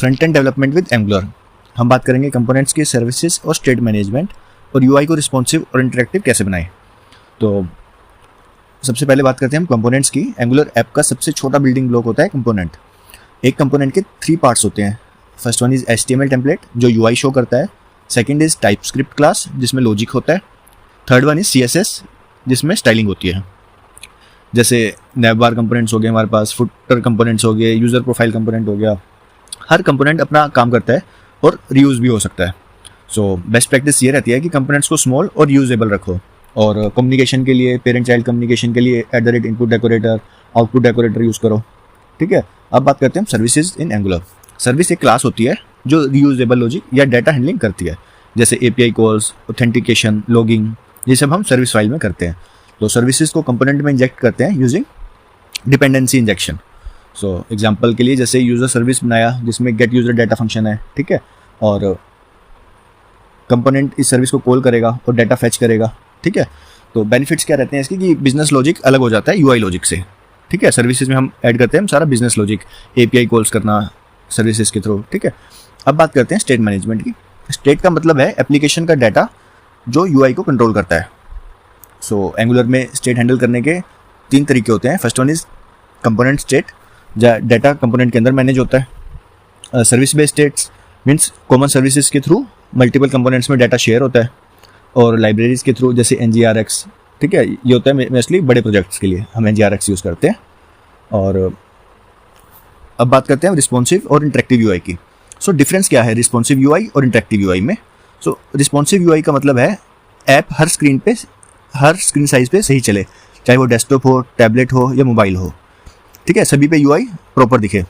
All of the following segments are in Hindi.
Front end development with angular. हम बात करेंगे कंपोनेंट्स की सर्विसेज और स्टेट मैनेजमेंट और यूआई को रिस्पॉन्सिव और इंटरेक्टिव कैसे बनाएं। तो सबसे पहले बात करते हैं हम कंपोनेंट्स की। एंगुलर ऐप का सबसे छोटा बिल्डिंग ब्लॉक होता है कंपोनेंट। एक कंपोनेंट के 3 पार्ट्स होते हैं। First one is HTML template जो यूआई शो करता है। सेकंड इज टाइपस्क्रिप्ट क्लास जिसमें लॉजिक होता है। थर्ड वन इज CSS जिसमें स्टाइलिंग होती है। जैसे नैव बार कंपोनेंट्स हो गए हमारे पास, फुटर कंपोनेंट्स हो गए, यूज़र प्रोफाइल कंपोनेंट हो गया। हर कंपोनेंट अपना काम करता है और रीयूज़ भी हो सकता है। सो बेस्ट प्रैक्टिस ये रहती है कि कंपोनेंट्स को स्मॉल और यूजेबल रखो। और कम्युनिकेशन के लिए, पेरेंट चाइल्ड कम्युनिकेशन के लिए @input decorator, output decorator use करो। ठीक है, अब बात करते हैं सर्विसेज इन एंगुलर। सर्विस एक क्लास होती है जो रीयूजेबल लॉजिक या डाटा हैंडलिंग करती है, जैसे API कॉल्स, ऑथेंटिकेशन, लॉगिंग, ये सब हम सर्विस फाइल में करते हैं। तो सर्विसेज को कंपोनेंट में इंजेक्ट करते हैं using dependency injection. So example के लिए जैसे यूज़र सर्विस बनाया जिसमें गेट यूज़र डाटा फंक्शन है, ठीक है, और कंपोनेंट इस सर्विस को कॉल करेगा और डाटा फेच करेगा। ठीक है, तो बेनिफिट्स क्या रहते हैं इसके कि बिजनेस लॉजिक अलग हो जाता है यूआई लॉजिक से। ठीक है, सर्विसेज में हम ऐड करते हैं हम सारा बिजनेस लॉजिक, API कॉल्स करना सर्विसेज के थ्रू। ठीक है, अब बात करते हैं स्टेट मैनेजमेंट की। स्टेट का मतलब है एप्लीकेशन का डाटा जो यूआई को कंट्रोल करता है। सो एंगुलर में स्टेट हैंडल करने के 3 तरीके होते हैं। First one is component state, data component के अंदर मैनेज होता है। Service based states means common services के थ्रू मल्टीपल कंपोनेंट्स में डाटा शेयर होता है। और लाइब्रेरीज के थ्रू जैसे NGRX, ठीक है, ये होता है मोस्टली बड़े प्रोजेक्ट्स के लिए हम NGRX यूज़ करते हैं। और अब बात करते हैं रिस्पॉन्सिव और इंटरेक्टिव यूआई की। सो डिफरेंस क्या है रिस्पॉन्सिव यूआई और इंटरेक्टिव यूआई में? सो रिस्पॉन्सिव यूआई का मतलब है ऐप हर स्क्रीन साइज पे सही चले, चाहे वो डेस्कटॉप हो, टैबलेट हो या मोबाइल हो। ठीक है, सभी पे यूआई प्रॉपर दिखे।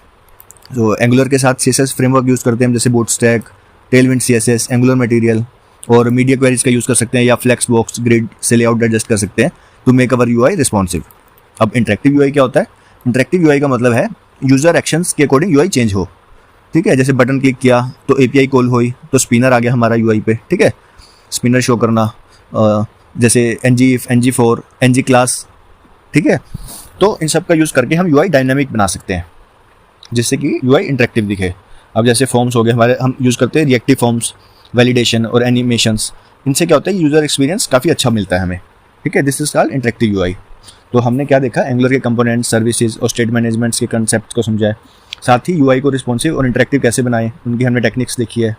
तो एंगुलर के साथ CSS फ्रेमवर्क यूज़ करते हैं हम, जैसे bootstrap, tailwind CSS, angular material, और मीडिया क्वेरीज का यूज़ कर सकते हैं या फ्लेक्स बॉक्स ग्रिड से लेआउट एडजस्ट कर सकते हैं to make our UI responsive. अब इंटरेक्टिव यूआई क्या होता है? इंटरेक्टिव यूआई का मतलब है यूज़र एक्शंस के अकॉर्डिंग यूआई चेंज हो। ठीक है, जैसे बटन क्लिक किया तो API कॉल हुई तो स्पिनर आ गया हमारा यूआई पे। ठीक है, स्पिनर शो करना, जैसे ngIf, ngFor, ng क्लास। ठीक है, तो इन सब का यूज़ करके हम यूआई डायनामिक बना सकते हैं जिससे कि यूआई इंटरेक्टिव दिखे। अब जैसे फॉर्म्स हो गए हमारे, हम यूज़ करते हैं रिएक्टिव फॉर्म्स, वैलिडेशन और एनिमेशंस। इनसे क्या होता है यूज़र एक्सपीरियंस काफ़ी अच्छा मिलता है हमें। ठीक है, this is called interactive UI. तो हमने क्या देखा, एंगुलर के कंपोनेंट्स, सर्विसेज और स्टेट मैनेजमेंट्स के कंसेप्ट को समझा है। साथ ही यूआई को रिस्पॉन्सिव और इंटरेक्टिव कैसे बनाएं उनकी हमने टेक्निक्स देखी है।